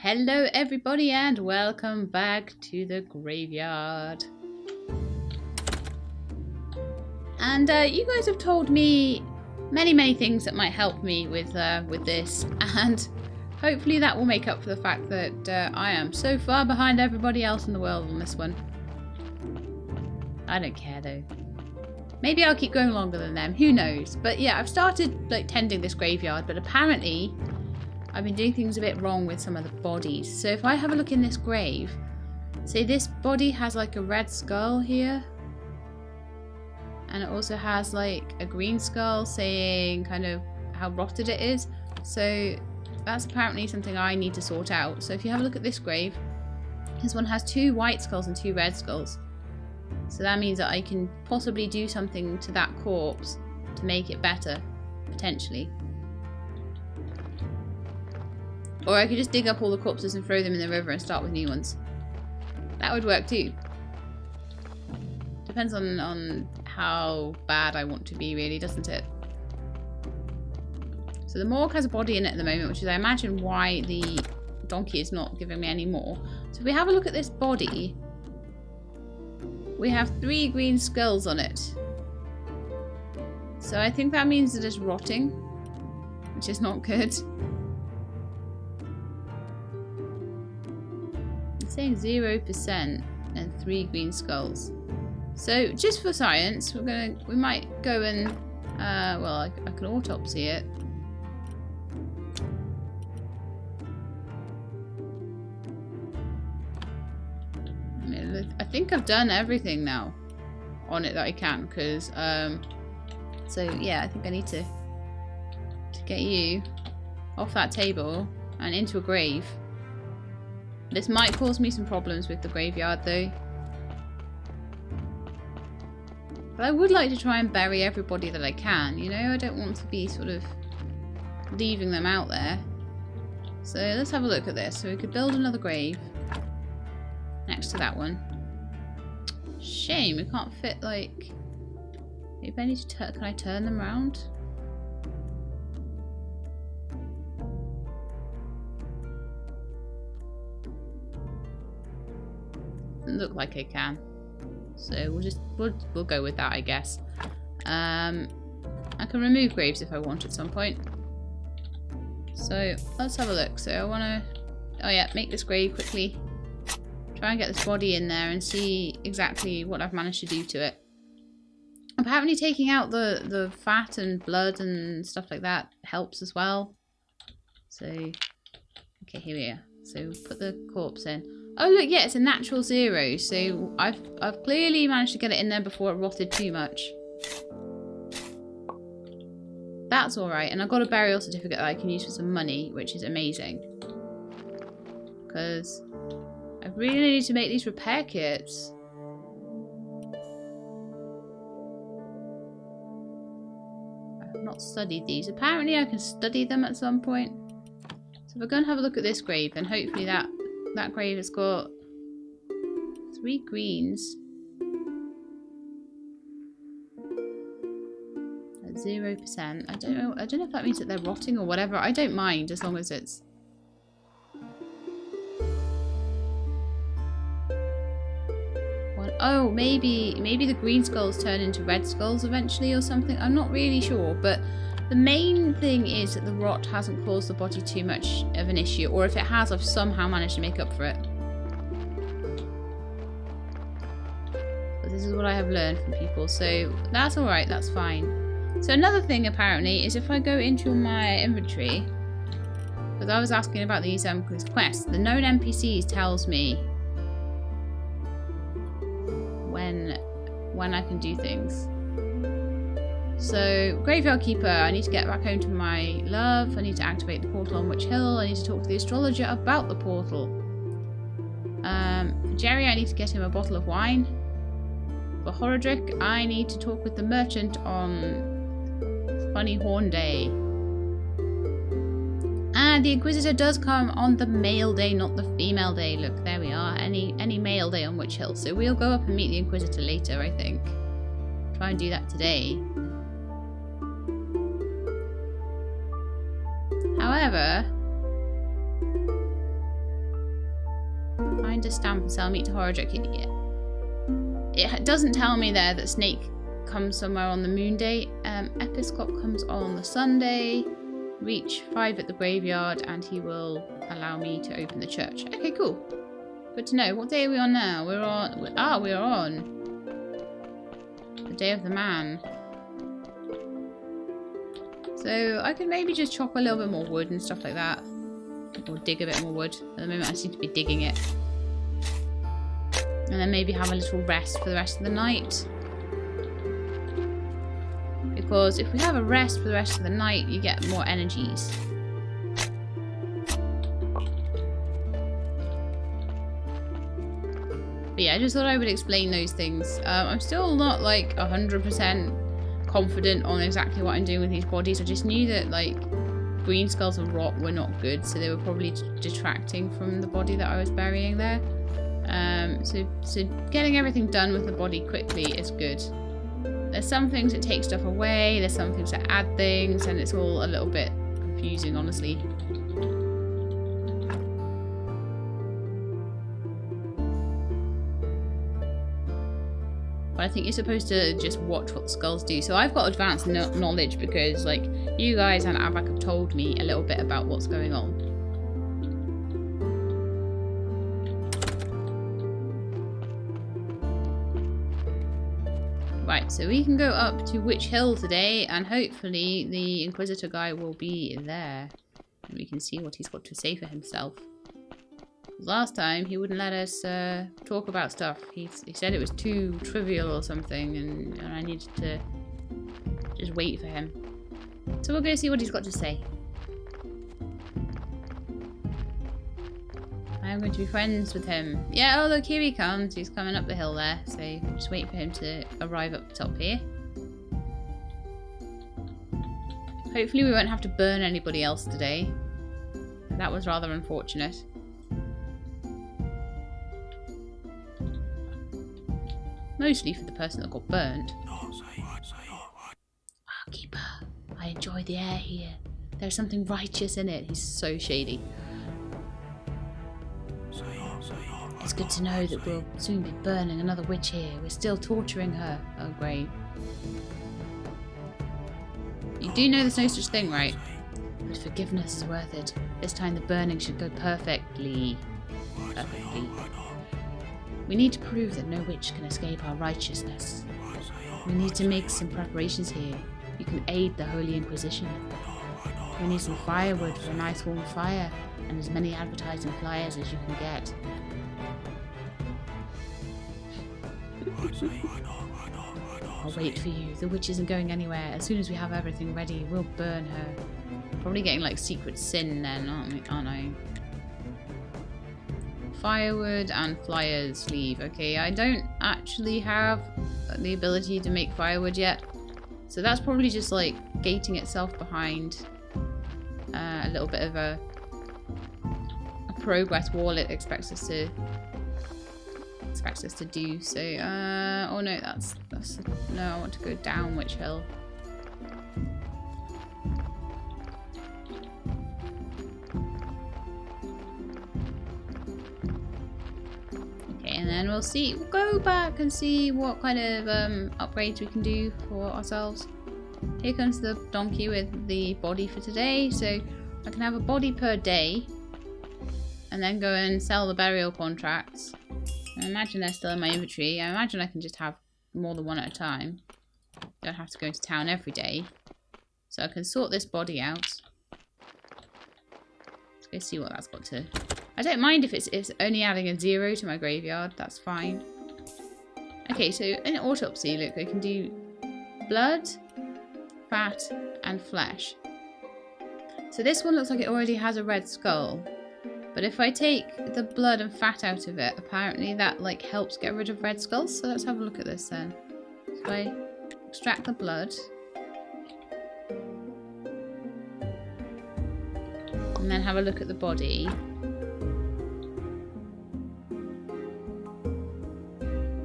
Hello everybody and welcome back to the graveyard. And you guys have told me many things that might help me with this, and hopefully that will make up for the fact that I am so far behind everybody else in the world on this one. I don't care though. Maybe I'll keep going longer than them, who knows. But yeah, I've started like tending this graveyard, but apparently I've been doing things a bit wrong with some of the bodies. So if I have a look in this grave, say this body has like a red skull here. And it also has like a green skull saying kind of how rotted it is. So that's apparently something I need to sort out. So if you have a look at this grave, this one has 2 white skulls and 2 red skulls. So that means that I can possibly do something to that corpse to make it better, potentially. Or I could just dig up all the corpses and throw them in the river and start with new ones. That would work too. Depends on how bad I want to be, really, doesn't it? So the morgue has a body in it at the moment, which is, I imagine, why the donkey is not giving me any more. So if we have a look at this body, we have 3 green skulls on it. So I think that means that it's rotting, which is not good. Saying 0% and 3 green skulls. So just for science, we might go and well, I can autopsy it. I think I've done everything now on it that I can, because so yeah, I think I need to get you off that table and into a grave. This might cause me some problems with the graveyard though. But I would like to try and bury everybody that I can, you know? I don't want to be sort of leaving them out there. So let's have a look at this. So we could build another grave next to that one. Shame, we can't fit like... Maybe I need to can I turn them around? Doesn't look like I can, so we'll go with that, I guess. I can remove graves if I want at some point. So let's have a look. So I want to, oh yeah, make this grave quickly. Try and get this body in there and see exactly what I've managed to do to it. Apparently taking out the fat and blood and stuff like that helps as well. So okay, here we are. So put the corpse in. Oh look, yeah, it's a natural 0, so I've clearly managed to get it in there before it rotted too much. That's alright, and I've got a burial certificate that I can use for some money, which is amazing. Because I really need to make these repair kits. I've not studied these. Apparently I can study them at some point. So if we're going to have a look at this grave, then hopefully that grave has got 3 greens at 0%. I don't know if that means that they're rotting or whatever. I don't mind as long as it's... Oh, maybe the green skulls turn into red skulls eventually or something. I'm not really sure, but the main thing is that the rot hasn't caused the body too much of an issue, or if it has, I've somehow managed to make up for it. But this is what I have learned from people, so that's alright, that's fine. So another thing apparently is if I go into my inventory, because I was asking about these quests, the known NPCs tells me when I can do things. So, Graveyard Keeper, I need to get back home to my love, I need to activate the portal on Witch Hill, I need to talk to the astrologer about the portal. For Jerry, I need to get him a bottle of wine. For Horodric, I need to talk with the merchant on Funny Horn Day. And the Inquisitor does come on the male day, not the female day. Look, there we are, any male day on Witch Hill. So we'll go up and meet the Inquisitor later, I think. Try and do that today. However, Find a stamp and sell meat to Horror-Jack. It doesn't tell me there that Snake comes somewhere on the moon day. Episcop comes on the Sunday. Reach 5 at the graveyard and he will allow me to open the church. Okay, cool. Good to know. What day are we on now? We are on the Day of the Man. So I could maybe just chop a little bit more wood and stuff like that. Or dig a bit more wood. At the moment I seem to be digging it. And then maybe have a little rest for the rest of the night. Because if we have a rest for the rest of the night, you get more energies. But yeah, I just thought I would explain those things. I'm still not like 100% confident on exactly what I'm doing with these bodies. I just knew that like green skulls and rot were not good, so they were probably detracting from the body that I was burying there. So getting everything done with the body quickly is good. There's some things that take stuff away, there's some things that add things, and it's all a little bit confusing, honestly. But I think you're supposed to just watch what the skulls do. So I've got advanced knowledge because, like, you guys and Avak have told me a little bit about what's going on. Right, so we can go up to Witch Hill today, and hopefully the Inquisitor guy will be there. And we can see what he's got to say for himself. Last time, he wouldn't let us talk about stuff. He said it was too trivial or something, and I needed to just wait for him. So we'll go see what he's got to say. I'm going to be friends with him. Yeah, oh look, here he comes. He's coming up the hill there, so just wait for him to arrive up the top here. Hopefully we won't have to burn anybody else today. That was rather unfortunate. Mostly for the person that got burnt. Ah, Keeper, I enjoy the air here. There's something righteous in it. He's so shady. It's good to know that we'll soon be burning another witch here. We're still torturing her. Oh, great. You do know there's no such thing, right? But forgiveness is worth it. This time the burning should go perfectly. Perfectly. We need to prove that no witch can escape our righteousness. We need to make some preparations here. You can aid the Holy Inquisition. We need some firewood for a nice warm fire, and as many advertising flyers as you can get. I'll wait for you. The witch isn't going anywhere. As soon as we have everything ready, we'll burn her. Probably getting like secret sin then, aren't I? Firewood and flyers leave. Okay, I don't actually have the ability to make firewood yet. So that's probably just like gating itself behind a little bit of a progress wall it expects us to do. So oh no, that's no, I want to go down Witch Hill. Okay, and then we'll go back and see what kind of upgrades we can do for ourselves. Here comes the donkey with the body for today, so I can have a body per day and then go and sell the burial contracts. I imagine they're still in my inventory. I imagine I can just have more than one at a time. Don't have to go into town every day. So I can sort this body out. Let's go see what that's got to. I don't mind if it's only adding a 0 to my graveyard. That's fine. Okay, so in Autopsy, look, I can do blood, fat, and flesh. So this one looks like it already has a red skull. But if I take the blood and fat out of it, apparently that like helps get rid of red skulls. So let's have a look at this then. So I extract the blood. And then have a look at the body.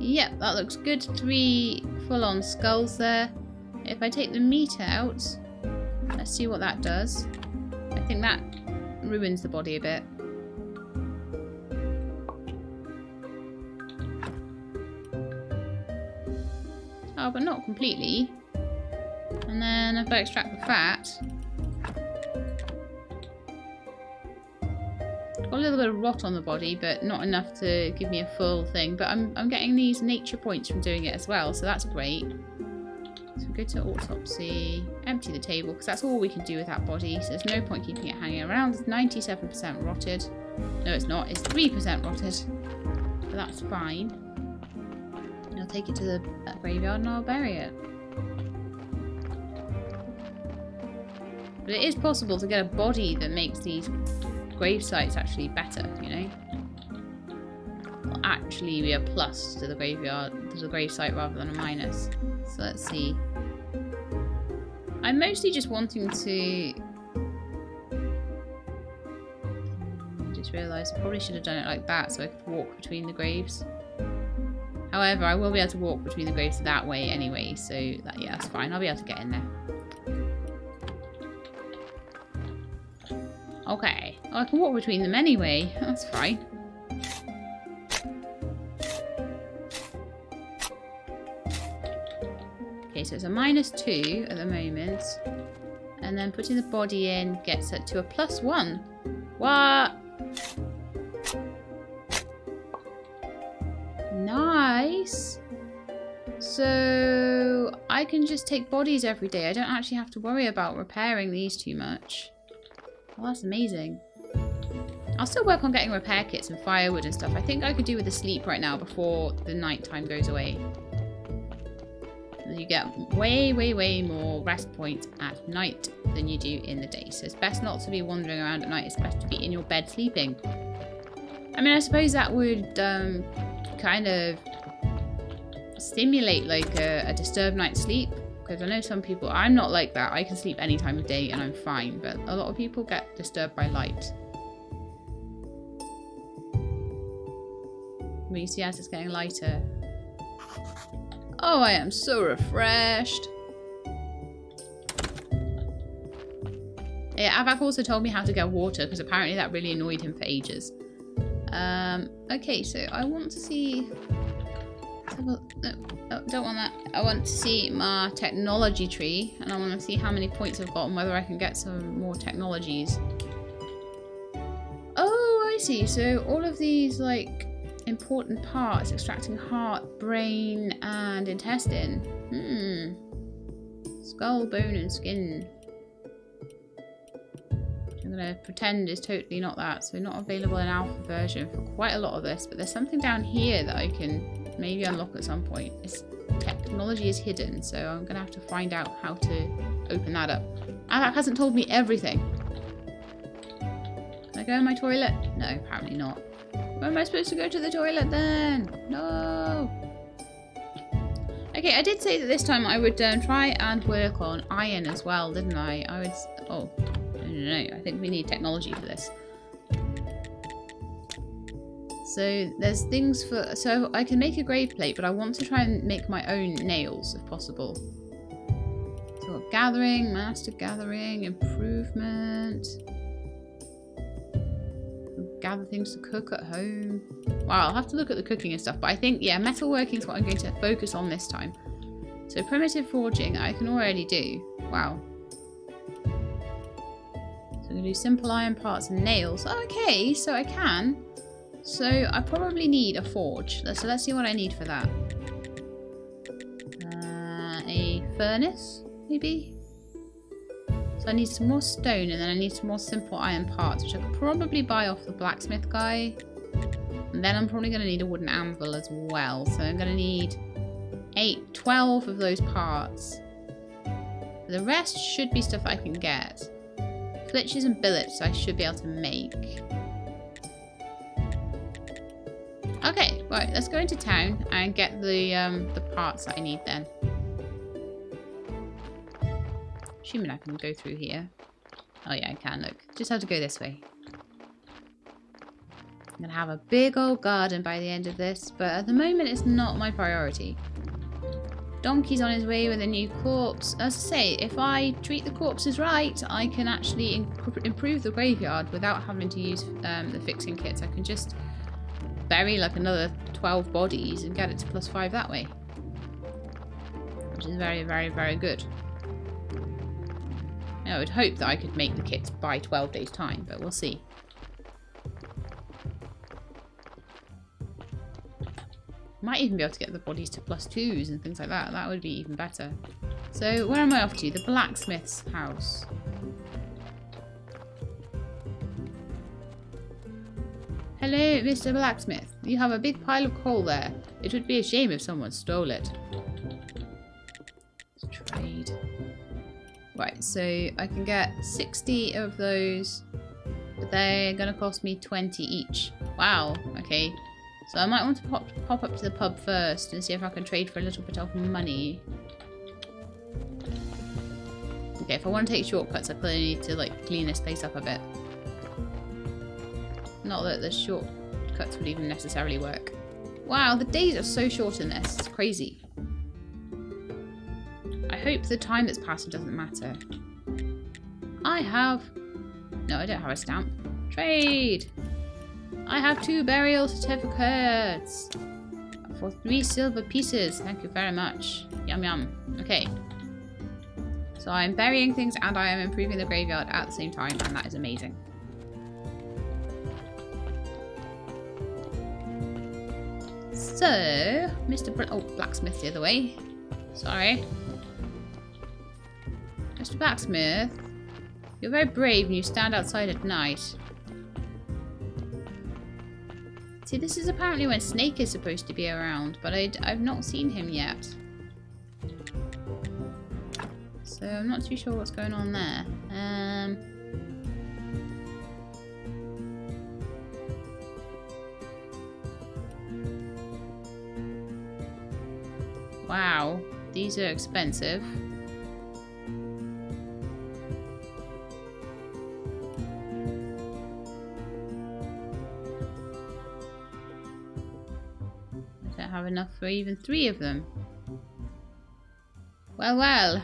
Yep, that looks good. 3 full-on skulls there. If I take the meat out, let's see what that does. I think that ruins the body a bit. Oh, but not completely. And then if I extract the fat, got a little bit of rot on the body, but not enough to give me a full thing. But I'm getting these nature points from doing it as well, so that's great. So go to Autopsy, empty the table, because that's all we can do with that body, so there's no point keeping it hanging around. It's 97% rotted. No, it's not. It's 3% rotted. But that's fine. I'll take it to the graveyard and I'll bury it. But it is possible to get a body that makes these grave sites actually better, you know? Will actually be a plus to the graveyard, to the grave site rather than a minus. So let's see. I'm mostly just wanting to... I just realised I probably should have done it like that so I could walk between the graves. However, I will be able to walk between the graves that way anyway, so that, yeah, that's fine. I'll be able to get in there. Okay. Oh, I can walk between them anyway. That's fine. Okay, so it's a -2 at the moment. And then putting the body in gets it to a +1. What? Nice. So I can just take bodies every day. I don't actually have to worry about repairing these too much. Well, that's amazing. I'll still work on getting repair kits and firewood and stuff. I think I could do with a sleep right now before the night time goes away. You get way, way, way more rest points at night than you do in the day. So it's best not to be wandering around at night. It's best to be in your bed sleeping. I mean, I suppose that would kind of stimulate like a disturbed night's sleep. Because I know some people, I'm not like that. I can sleep any time of day and I'm fine. But a lot of people get disturbed by light. But you see as it's getting lighter. Oh, I am so refreshed. Yeah, Avak also told me how to get water because apparently that really annoyed him for ages. Okay, so I want to see... No, don't want that. I want to see my technology tree and I want to see how many points I've got and whether I can get some more technologies. Oh, I see. So all of these, like... important parts, extracting heart, brain, and intestine. Skull, bone, and skin. I'm gonna pretend is totally not that, so not available in alpha version for quite a lot of this, but there's something down here that I can maybe unlock at some point. It's, technology is hidden, so I'm gonna have to find out how to open that up. And that hasn't told me everything. Can I go in my toilet? No, apparently not. Where am I supposed to go to the toilet then? No! Okay, I did say that this time I would try and work on iron as well, didn't I? I would... Oh, no. I think we need technology for this. So, there's things for... So, I can make a grave plate, but I want to try and make my own nails, if possible. So, gathering, master gathering, improvement... Gather things to cook at home. Wow, I'll have to look at the cooking and stuff. But I think, yeah, metalworking is what I'm going to focus on this time. So primitive forging, I can already do. Wow. So I'm going to do simple iron parts and nails. Okay, so I can. So I probably need a forge. So let's see what I need for that. A furnace, maybe? So I need some more stone and then I need some more simple iron parts, which I could probably buy off the blacksmith guy. And then I'm probably going to need a wooden anvil as well. So I'm going to need 12 of those parts. The rest should be stuff I can get. Flitches and billets I should be able to make. Okay, right, let's go into town and get the parts that I need then. Assuming I can go through here. Oh yeah, I can, look. Just have to go this way. I'm going to have a big old garden by the end of this, but at the moment it's not my priority. Donkey's on his way with a new corpse. As I say, if I treat the corpses right, I can actually improve the graveyard without having to use the fixing kits. I can just bury like another 12 bodies and get it to +5 that way. which is very, very, very good. I would hope that I could make the kits by 12 days' time, but we'll see. Might even be able to get the bodies to +2s and things like that. That would be even better. So, where am I off to? The blacksmith's house. Hello, Mr. Blacksmith. You have a big pile of coal there. It would be a shame if someone stole it. Let's trade. Right, so I can get 60 of those, but they're going to cost me 20 each. Wow, okay. So I might want to pop up to the pub first and see if I can trade for a little bit of money. Okay, if I want to take shortcuts, I clearly need to like clean this place up a bit. Not that the shortcuts would even necessarily work. Wow, the days are so short in this. It's crazy. I hope the time that's passing doesn't matter. I have... No, I don't have a stamp. Trade! I have 2 burial certificates for 3 silver pieces. Thank you very much. Yum yum. Okay. So I'm burying things and I am improving the graveyard at the same time, and that is amazing. So, Mr. Blacksmith the other way. Sorry. Mr. Blacksmith, you're very brave and you stand outside at night. See, this is apparently when Snake is supposed to be around, but I've not seen him yet. So I'm not too sure what's going on there. Wow, these are expensive. Have enough for even 3 of them. Well, well.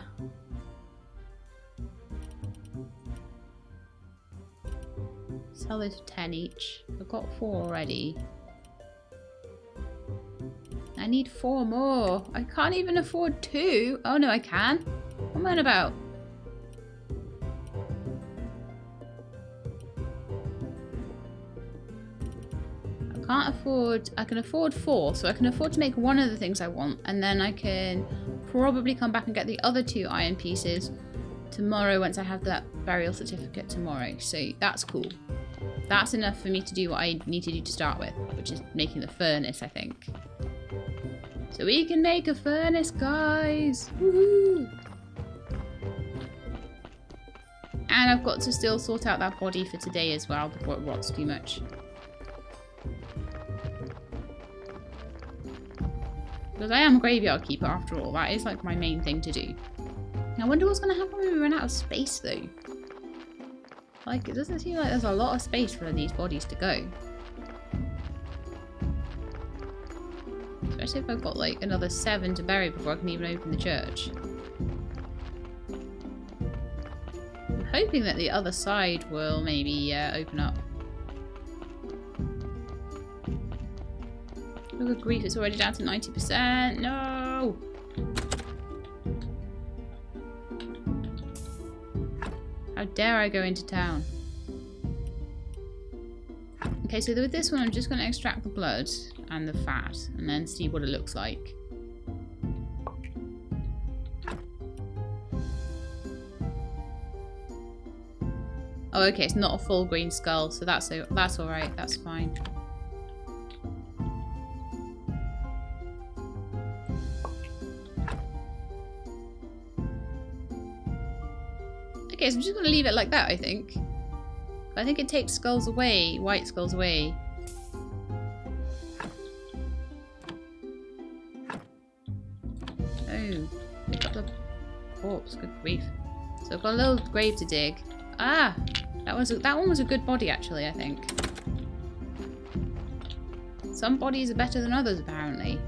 Sell this 10 each. I've got 4 already. I need 4 more. I can't even afford 2. Oh no, I can. What am I on about? I can afford 4, so I can afford to make one of the things I want, and then I can probably come back and get the other 2 iron pieces tomorrow once I have that burial certificate tomorrow. So that's cool. That's enough for me to do what I need to do to start with, which is making the furnace, I think. So we can make a furnace, guys! Woohoo! And I've got to still sort out that body for today as well before it rots too much. Because I am a graveyard keeper after all. That is like my main thing to do. I wonder what's going to happen when we run out of space though. Like, it doesn't seem like there's a lot of space for these bodies to go. Especially if I've got like another 7 to bury before I can even open the church. I'm hoping that the other side will maybe open up. Oh, good grief, it's already down to 90%. No! How dare I go into town? Okay, so with this one, I'm just going to extract the blood and the fat and then see what it looks like. Oh, okay, it's not a full green skull, so that's alright, that's fine. Okay, so I'm just going to leave it like that, I think. I think it takes skulls away, white skulls away. Oh, pick up the corpse, good grief. So I've got a little grave to dig. Ah, that one was a good body actually, I think. Some bodies are better than others apparently.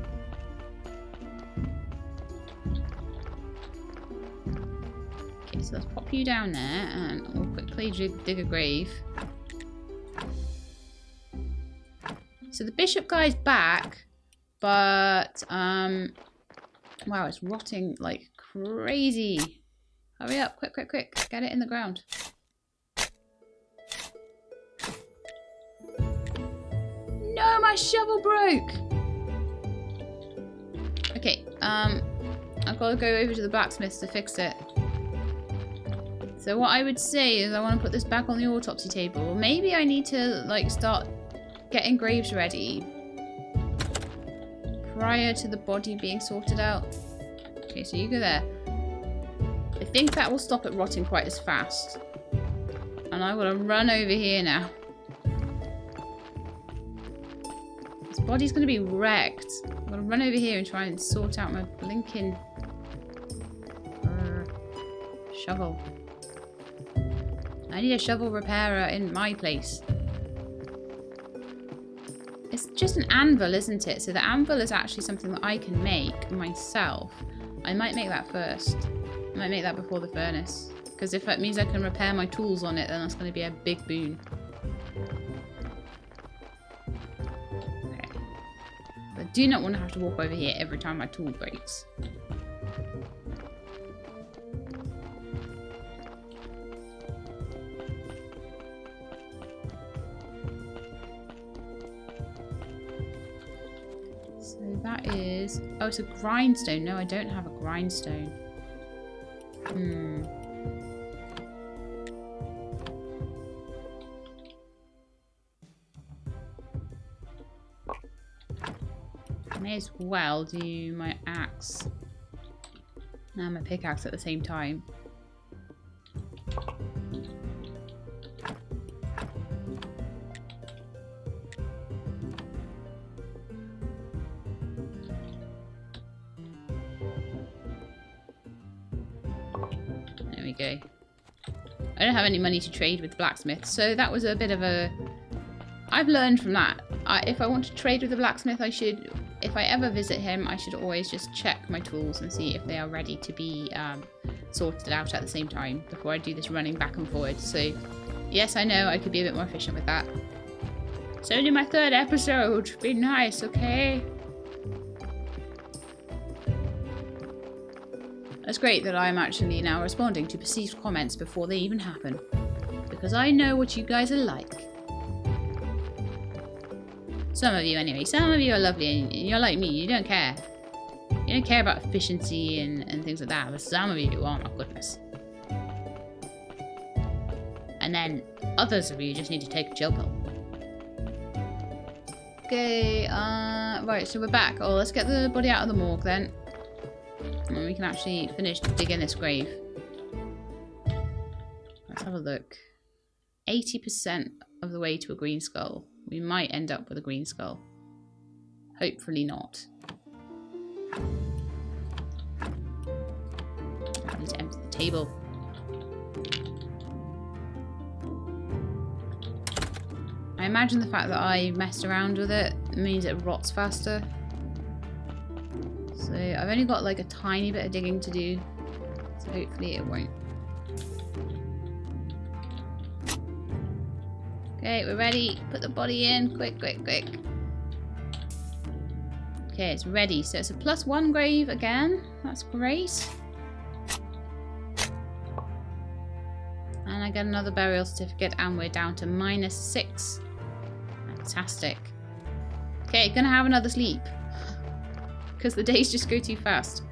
So let's pop you down there and we'll quickly dig a grave. So the bishop guy's back, but Wow, it's rotting like crazy. Hurry up, quick, quick, quick. Get it in the ground. No, my shovel broke! Okay, I've got to go over to the blacksmith to fix it. So what I would say is I want to put this back on the autopsy table. Maybe I need to, like, start getting graves ready prior to the body being sorted out. Okay, so you go there. I think that will stop it rotting quite as fast. And I want to run over here now. This body's going to be wrecked. I'm going to run over here and try and sort out my blinking shovel. I need a shovel repairer in my place. It's just an anvil, isn't it? So the anvil is actually something that I can make myself. I might make that first. I might make that before the furnace. Because if that means I can repair my tools on it, then that's going to be a big boon. Okay. But I do not want to have to walk over here every time my tool breaks. That is... Oh, it's a grindstone. No, I don't have a grindstone. I may as well do my axe and my pickaxe at the same time. Go. I don't have any money to trade with the blacksmith, so that was a bit of a... I've learned from that. If I want to trade with the blacksmith, I should... If I ever visit him, I should always just check my tools and see if they are ready to be sorted out at the same time before I do this running back and forward. So, yes, I know I could be a bit more efficient with that. It's only my 3rd episode. Be nice, okay? It's great that I'm actually now responding to perceived comments before they even happen. Because I know what you guys are like. Some of you anyway. Some of you are lovely and you're like me. You don't care. You don't care about efficiency and things like that. But some of you, oh my goodness. And then others of you just need to take a chill pill. Okay, right, so we're back. Oh, let's get the body out of the morgue then. And we can actually finish digging this grave. Let's have a look. 80% of the way to a green skull. We might end up with a green skull. Hopefully not. I need to empty the table. I imagine the fact that I messed around with it means it rots faster. So I've only got like a tiny bit of digging to do, so hopefully it won't. Okay, we're ready. Put the body in. Quick, quick, quick. Okay, it's ready. So it's a +1 grave again. That's great. And I get another burial certificate and we're down to -6. Fantastic. Okay, gonna have another sleep. Because the days just go too fast.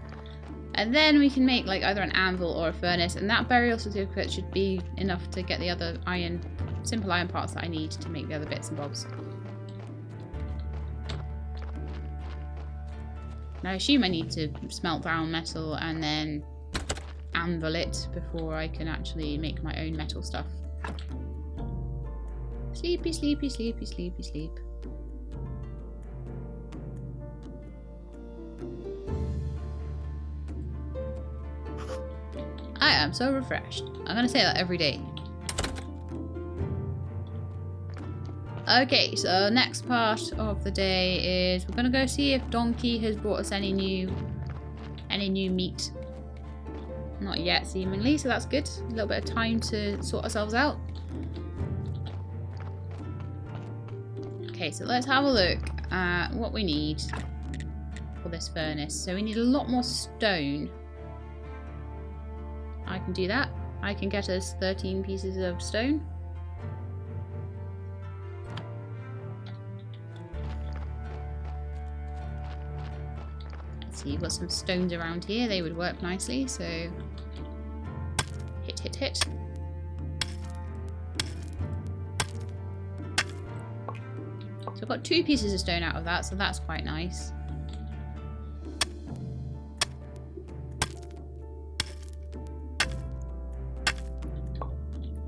And then we can make like either an anvil or a furnace, and that burial certificate should be enough to get the other iron, simple iron parts that I need to make the other bits and bobs. Now I assume I need to smelt down metal and then anvil it before I can actually make my own metal stuff. Sleepy, sleepy, sleepy, sleepy, sleep. I am so refreshed. I'm going to say that every day. Okay, so next part of the day is we're going to go see if Donkey has brought us any new meat. Not yet, seemingly, so that's good. A little bit of time to sort ourselves out. Okay, so let's have a look at what we need. for this furnace. So we need a lot more stone. I can do that. I can get us 13 pieces of stone. Let's see, we've got some stones around here. They would work nicely, so hit, hit, hit. So I've got 2 pieces of stone out of that, so that's quite nice.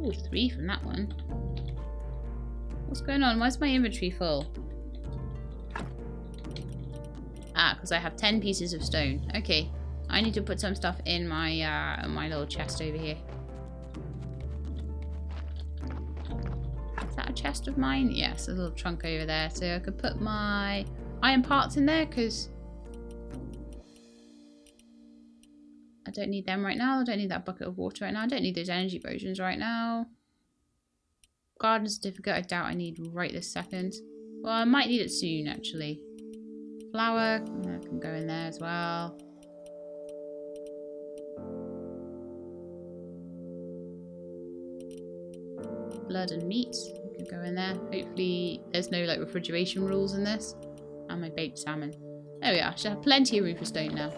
Ooh, 3 from that one. What's going on? Why's my inventory full? Ah, because I have 10 pieces of stone. Okay, I need to put some stuff in my my little chest over here. Is that a chest of mine? Yes, a little trunk over there. So I could put my iron parts in there because I don't need them right now. I don't need that bucket of water right now. I don't need those energy potions right now. Garden certificate, I doubt I need right this second. Well, I might need it soon, actually. Flour, that can go in there as well. Blood and meat could go in there. Hopefully there's no like refrigeration rules in this. And my baked salmon. There we are. I should have plenty of room for stone now.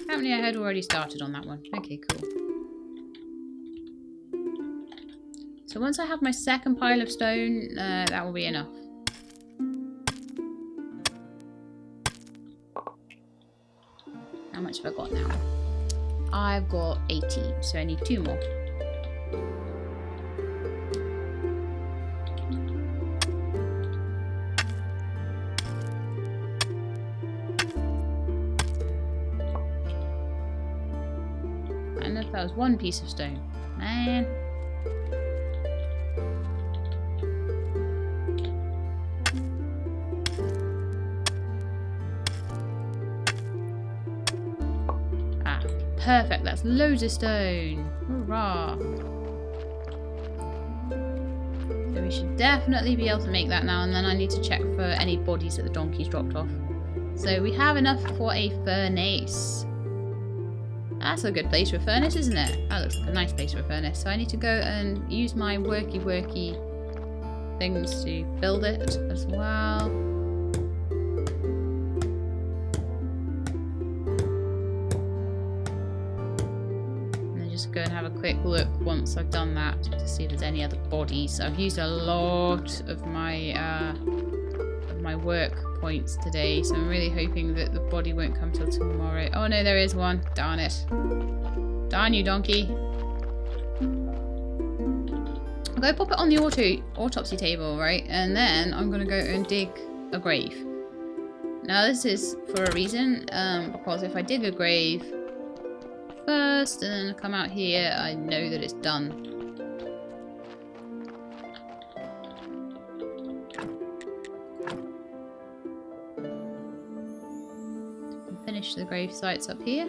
Apparently I had already started on that one. Okay, cool. So once I have my second pile of stone, that will be enough. How much have I got now? I've got 18, so I need 2 more. And if that was 1 piece of stone. Man. Perfect, that's loads of stone. Hurrah. So we should definitely be able to make that now, and then I need to check for any bodies that the donkeys dropped off. So we have enough for a furnace. That's a good place for a furnace, isn't it? That looks like a nice place for a furnace. So I need to go and use my worky things to build it as well. Go and have a quick look once I've done that to see if there's any other bodies. I've used a lot of my work points today, so I'm really hoping that the body won't come till tomorrow. Oh no, there is one. Darn it. Darn you, donkey. I'm going to pop it on the autopsy table, right? And then I'm going to go and dig a grave. Now this is for a reason, because if I dig a grave first and then come out here, I know that it's done. Finish the grave sites up here.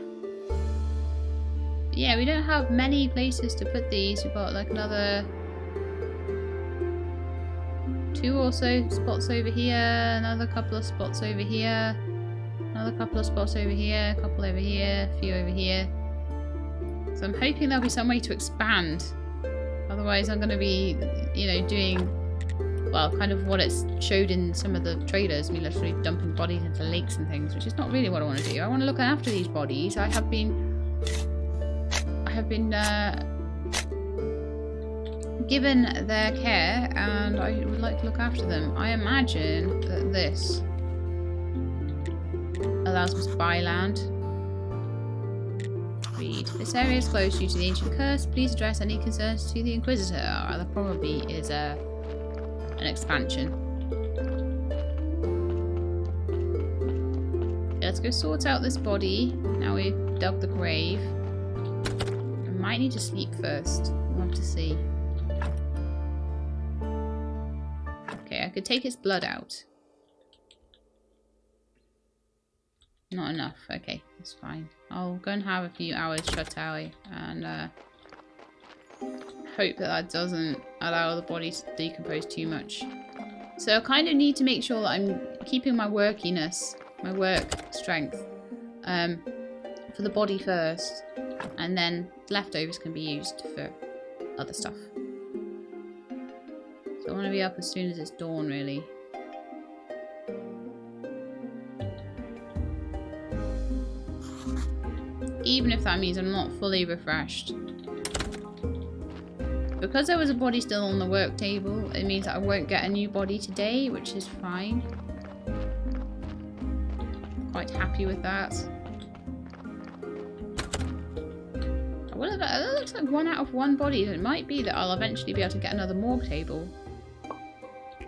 But yeah, we don't have many places to put these. We've got like another 2 or so spots over here, another couple of spots over here, another couple of spots over here, a couple over here, a few over here. So I'm hoping there'll be some way to expand. Otherwise I'm going to be, you know, doing, well, kind of what it's showed in some of the trailers. Me literally dumping bodies into lakes and things, which is not really what I want to do. I want to look after these bodies. I have been given their care and I would like to look after them. I imagine that this allows us to buy land. Read. This area is closed due to the ancient curse. Please address any concerns to the Inquisitor. There probably is an expansion. Okay, let's go sort out this body. Now we've dug the grave. I might need to sleep first. We'll have to see. Okay, I could take its blood out. Not enough. Okay, that's fine. I'll go and have a few hours shut eye and Hope that that doesn't allow the body to decompose too much. So I kind of need to make sure that I'm keeping my workiness, my work strength, for the body first, and then leftovers can be used for other stuff. So I want to be up as soon as it's dawn, really. Even if that means I'm not fully refreshed. Because there was a body still on the work table, it means that I won't get a new body today, which is fine. Quite happy with that. That looks like 1 out of 1 body. It might be that I'll eventually be able to get another morgue table.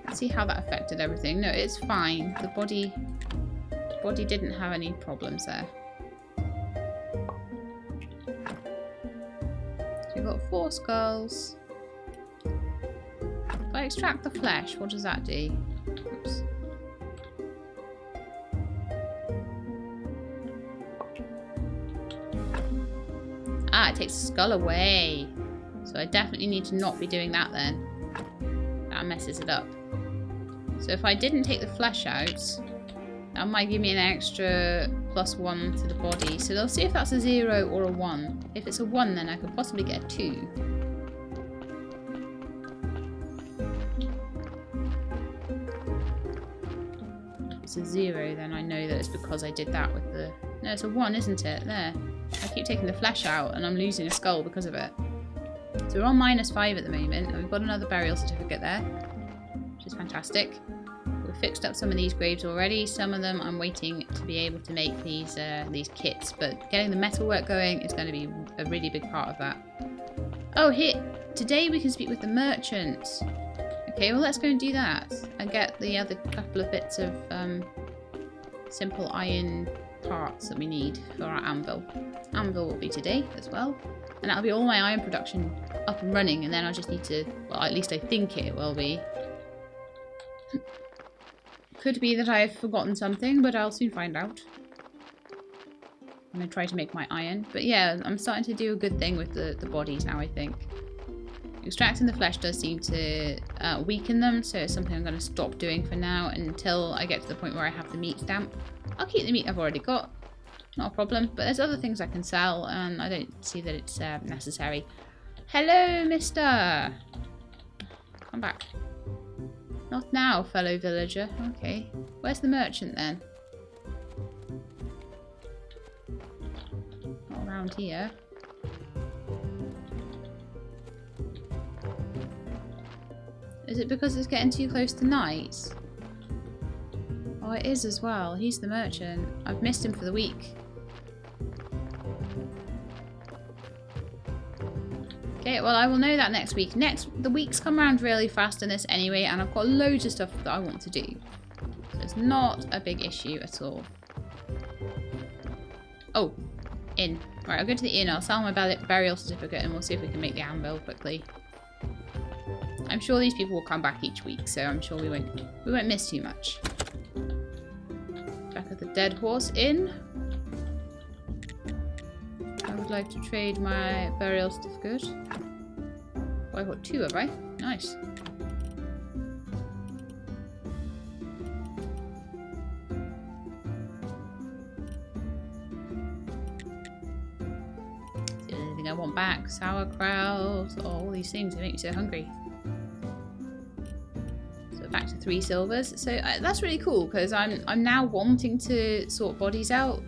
Let's see how that affected everything. No, it's fine. The body didn't have any problems there. So we've got 4 skulls. If I extract the flesh, what does that do? Oops. Ah, it takes the skull away. So I definitely need to not be doing that then. That messes it up. So if I didn't take the flesh out, that might give me an extra +1 to the body. So they'll see if that's a 0 or a 1. If it's a 1, then I could possibly get a 2. If it's a 0, then I know that it's because I did that with the... No, it's a 1, isn't it? There. I keep taking the flesh out and I'm losing a skull because of it. So we're on -5 at the moment, and we've got another burial certificate there, which is fantastic. We've fixed up some of these graves already. Some of them I'm waiting to be able to make these kits, but getting the metalwork going is going to be a really big part of that. Oh, here! Today we can speak with the merchant. Okay, well let's go and do that and get the other couple of bits of simple iron parts that we need for our anvil. Anvil will be today as well, and that'll be all my iron production up and running, and then I'll just need to, well, at least I think it will be. Could be that I've forgotten something, but I'll soon find out. I'm going to try to make my iron. But yeah, I'm starting to do a good thing with the bodies now, I think. Extracting the flesh does seem to weaken them, so it's something I'm going to stop doing for now until I get to the point where I have the meat stamp. I'll keep the meat I've already got. Not a problem. But there's other things I can sell, and I don't see that it's necessary. Hello, mister! Come back. Not now, fellow villager. Okay. Where's the merchant then? Not around here. Is it because it's getting too close to night? Oh, it is as well. He's the merchant. I've missed him for the week. Okay, well, I will know that next week. The weeks come around really fast in this anyway, and I've got loads of stuff that I want to do. So it's not a big issue at all. Oh, inn. Right, I'll go to the inn. I'll sell my burial certificate, and we'll see if we can make the anvil quickly. I'm sure these people will come back each week, so I'm sure we won't miss too much. Back at the Dead Horse Inn. I would like to trade my burial certificate. Oh, I've got 2, have I? Nice. The only thing I want back, sauerkraut, all these things, they make me so hungry. So back to 3 silvers. So that's really cool because I'm now wanting to sort bodies out.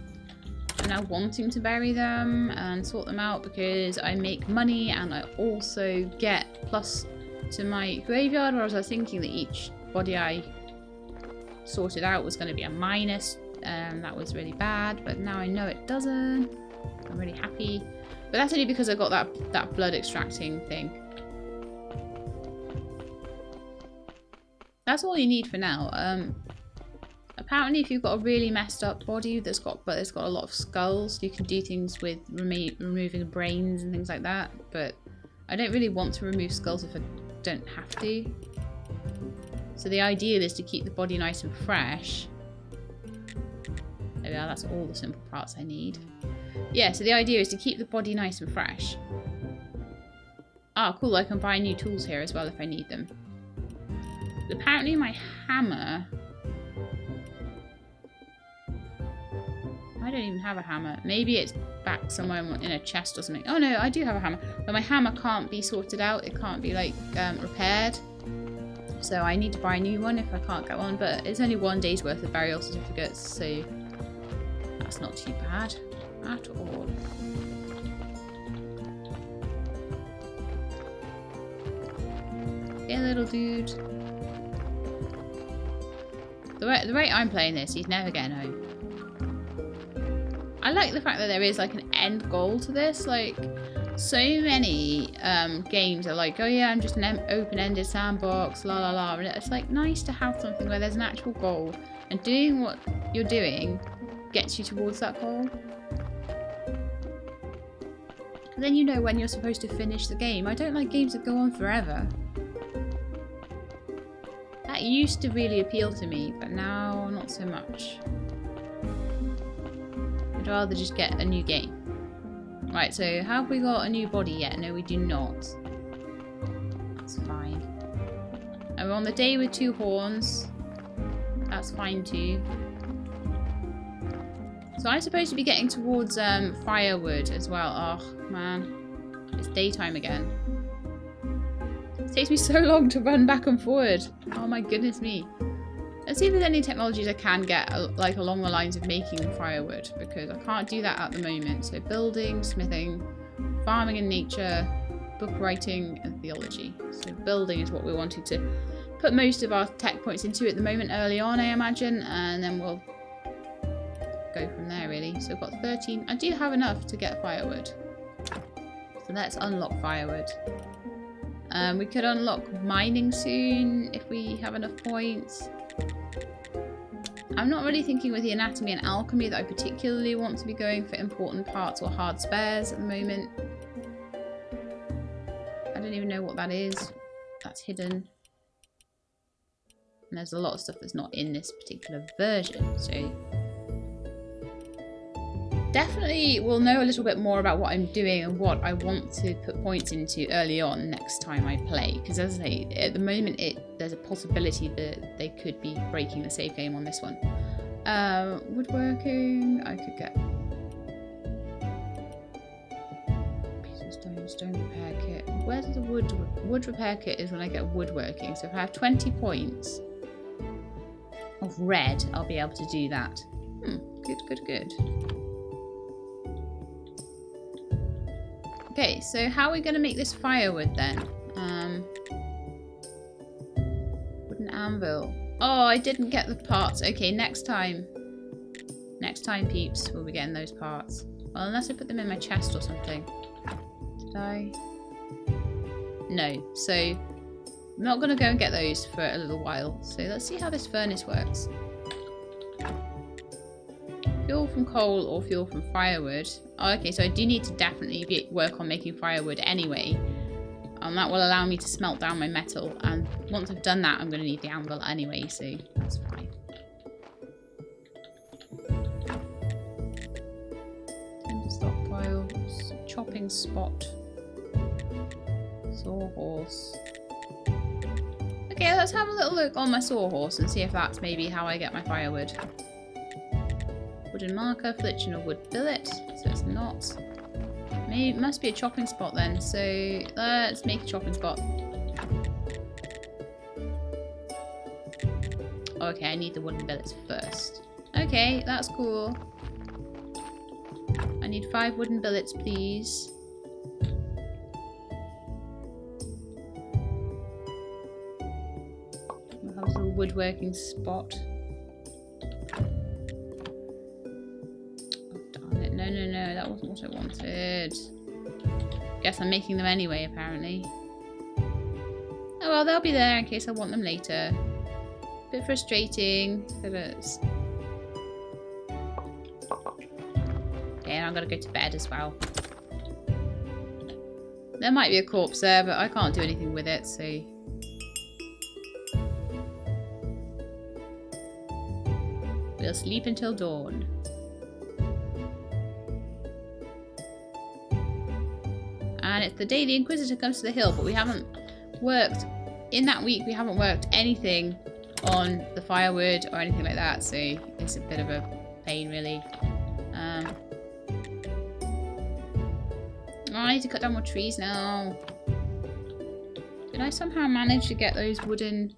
I'm now wanting to bury them and sort them out because I make money and I also get plus to my graveyard, whereas I was thinking that each body I sorted out was going to be a minus, and that was really bad, but now I know it doesn't. I'm really happy. But that's only because I got that blood extracting thing. That's all you need for now. Apparently, if you've got a really messed up body that's got a lot of skulls, you can do things with removing brains and things like that. But I don't really want to remove skulls if I don't have to. So the idea is to keep the body nice and fresh. There we are. That's all the simple parts I need. Yeah. So the idea is to keep the body nice and fresh. Ah, cool, I can buy new tools here as well if I need them. Apparently my hammer... I don't even have a hammer. Maybe it's back somewhere in a chest or something. Oh no, I do have a hammer. But my hammer can't be sorted out. It can't be like repaired. So I need to buy a new one if I can't get one. But it's only 1 day's worth of burial certificates. So that's not too bad at all. Hey little dude. The way I'm playing this, he's never getting home. I like the fact that there is like an end goal to this. Like, so many games are like, oh yeah, I'm just an open-ended sandbox, la la la. And it's like nice to have something where there's an actual goal, and doing what you're doing gets you towards that goal. And then you know when you're supposed to finish the game. I don't like games that go on forever. That used to really appeal to me, but now not so much. I'd rather just get a new game. Right, so have we got a new body yet? No, we do not. That's fine. And we're on the day with 2 horns. That's fine too. So I'm supposed to be getting towards firewood as well. Oh, man. It's daytime again. It takes me so long to run back and forward. Oh my goodness me. Let's see if there's any technologies I can get like along the lines of making firewood, because I can't do that at the moment. So building, smithing, farming and nature, book writing and theology. So building is what we're wanting to put most of our tech points into at the moment early on, I imagine, and then we'll go from there really. So I've got 13. I do have enough to get firewood. So let's unlock firewood. We could unlock mining soon if we have enough points. I'm not really thinking with the anatomy and alchemy that I particularly want to be going for important parts or hard spares at the moment. I don't even know what that is. That's hidden. And there's a lot of stuff that's not in this particular version, so... Definitely we'll know a little bit more about what I'm doing and what I want to put points into early on next time I play. Because as I say, at the moment there's a possibility that they could be breaking the save game on this one. Woodworking, I could get piece of stone repair kit. Where's the wood repair kit is when I get woodworking. So if I have 20 points of red, I'll be able to do that. Good. Okay, so how are we going to make this firewood then? Wooden anvil. Oh, I didn't get the parts. Okay, next time. Next time, peeps, we'll be getting those parts. Well, unless I put them in my chest or something. Did I? No. So, I'm not going to go and get those for a little while. So, let's see how this furnace works. Fuel from coal or fuel from firewood. Oh, okay, so I do need to definitely work on making firewood anyway. And that will allow me to smelt down my metal. And once I've done that, I'm going to need the anvil anyway, so that's fine. Timber stockpiles. Chopping spot. Sawhorse. Okay, let's have a little look on my sawhorse and see if that's maybe how I get my firewood. Wooden marker, flitch a wood billet. So it's not. Maybe it must be a chopping spot then. So let's make a chopping spot. Okay, I need the wooden billets first. Okay, that's cool. I need 5 wooden billets, please. We'll have a little woodworking spot. No, that wasn't what I wanted. Guess I'm making them anyway, apparently. Oh well, they'll be there in case I want them later. Bit frustrating, but it's... Okay, and I'm gonna go to bed as well. There might be a corpse there, but I can't do anything with it, so... We'll sleep until dawn. And it's the day the Inquisitor comes to the hill, but we haven't worked, in that week we haven't worked anything on the firewood or anything like that, so it's a bit of a pain really. Oh, I need to cut down more trees now. Did I somehow manage to get those wooden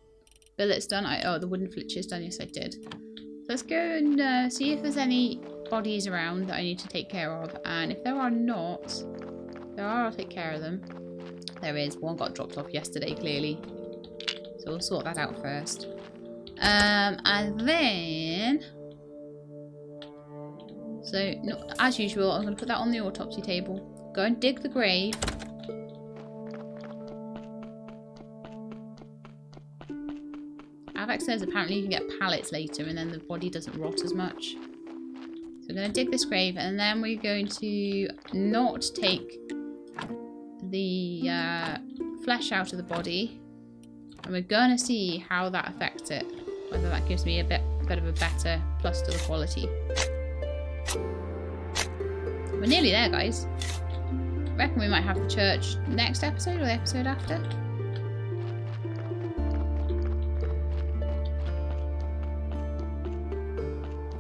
billets done? Oh, the wooden flitches done. Yes, I did. So let's go and see if there's any bodies around that I need to take care of. And if there are not, there are, I'll take care of them. There is. One got dropped off yesterday, clearly. So we'll sort that out first. And then... So, no, as usual, I'm going to put that on the autopsy table. Go and dig the grave. Alex says apparently you can get pallets later and then the body doesn't rot as much. So we're going to dig this grave and then we're going to not take the flesh out of the body. And we're going to see how that affects it. Whether that gives me a bit of a better plus to the quality. We're nearly there, guys. I reckon we might have the church next episode or the episode after.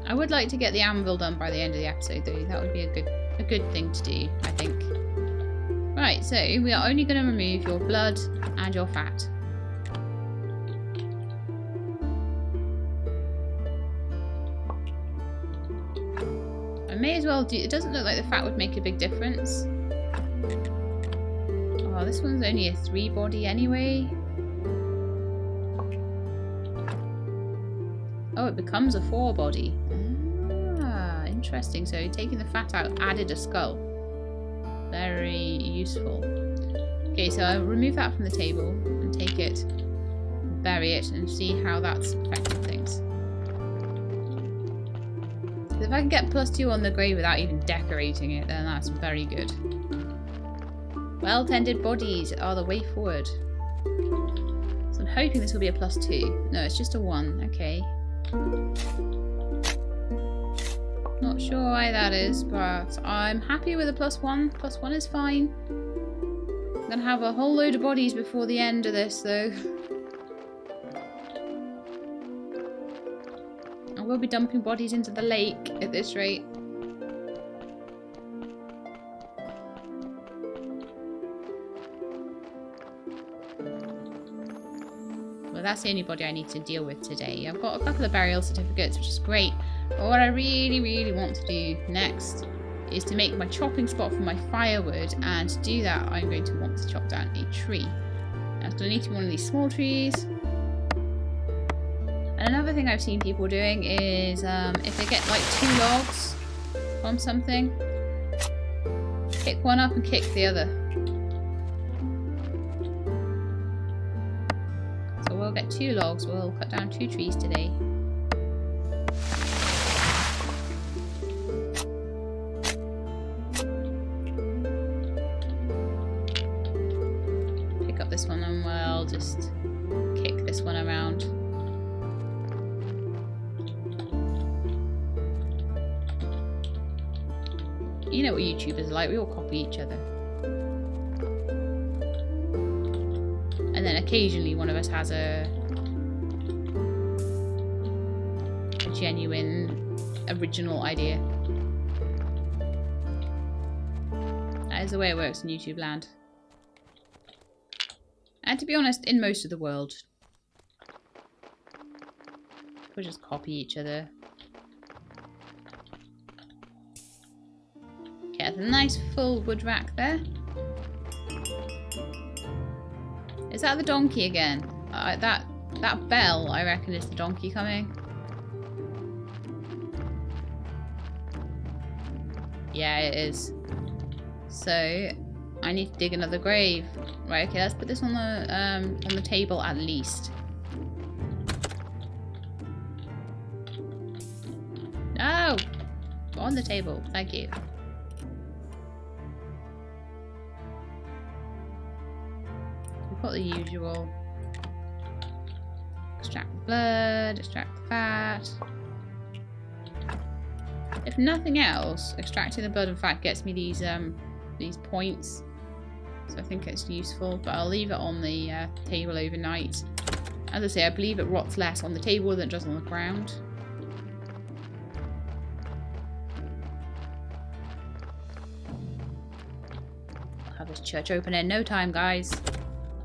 I would like to get the anvil done by the end of the episode though. That would be a good thing to do, I think. Right, so we are only going to remove your blood and your fat. I may as well do... It doesn't look like the fat would make a big difference. Oh, this one's only a 3 body anyway. Oh, it becomes a 4 body. Ah, interesting. So taking the fat out added a skull. Very useful. Okay, so I'll remove that from the table and take it, bury it, and see how that's affecting things. So if I can get +2 on the grave without even decorating it, then that's very good. Well-tended bodies are the way forward. So I'm hoping this will be a +2. No, it's just a 1. Okay. Not sure why that is, but I'm happy with a +1. +1 is fine. I'm gonna have a whole load of bodies before the end of this, though. I will be dumping bodies into the lake at this rate. Well, that's the only body I need to deal with today. I've got a couple of burial certificates, which is great. But what I really want to do next is to make my chopping spot for my firewood. And to do that, I'm going to want to chop down a tree. Now, it's going to need to be one of these small trees. And another thing I've seen people doing is if they get like 2 logs from something, pick one up and kick the other. So we'll get 2 logs, we'll cut down 2 trees today. Pick up this one and we'll just kick this one around. You know what YouTubers are like, we all copy each other. And then occasionally one of us has a genuine, original idea. That is the way it works in YouTube land. And to be honest, in most of the world. We'll just copy each other. Okay, that's a nice full wood rack there. Is that the donkey again? That bell, I reckon, is the donkey coming. Yeah, it is. So I need to dig another grave. Right, okay, let's put this on the table at least. No! On the table, thank you. We've got the usual. Extract the blood, extract the fat. If nothing else, extracting the blood and fat gets me these points. So I think it's useful, but I'll leave it on the table overnight. As I say, I believe it rots less on the table than it does on the ground. I'll have this church open in no time, guys.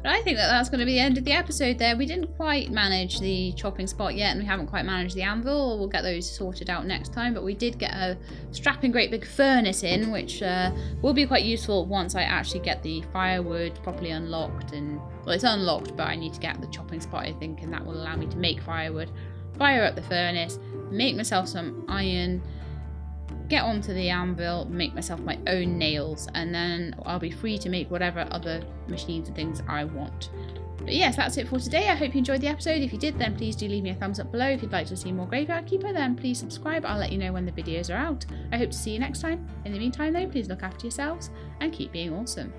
But I think that that's going to be the end of the episode there. We didn't quite manage the chopping spot yet, and we haven't quite managed the anvil. We'll get those sorted out next time, but we did get a strapping great big furnace in, which will be quite useful once I actually get the firewood properly unlocked. And well, it's unlocked, but I need to get the chopping spot, I think, and that will allow me to make firewood, fire up the furnace, make myself some iron, get onto the anvil, make myself my own nails, and then I'll be free to make whatever other machines and things I want. But yes, that's it for today. I hope you enjoyed the episode. If you did, then please do leave me a thumbs up below. If you'd like to see more Graveyard Keeper, then please subscribe. I'll let you know when the videos are out. I hope to see you next time. In the meantime though, please look after yourselves and keep being awesome.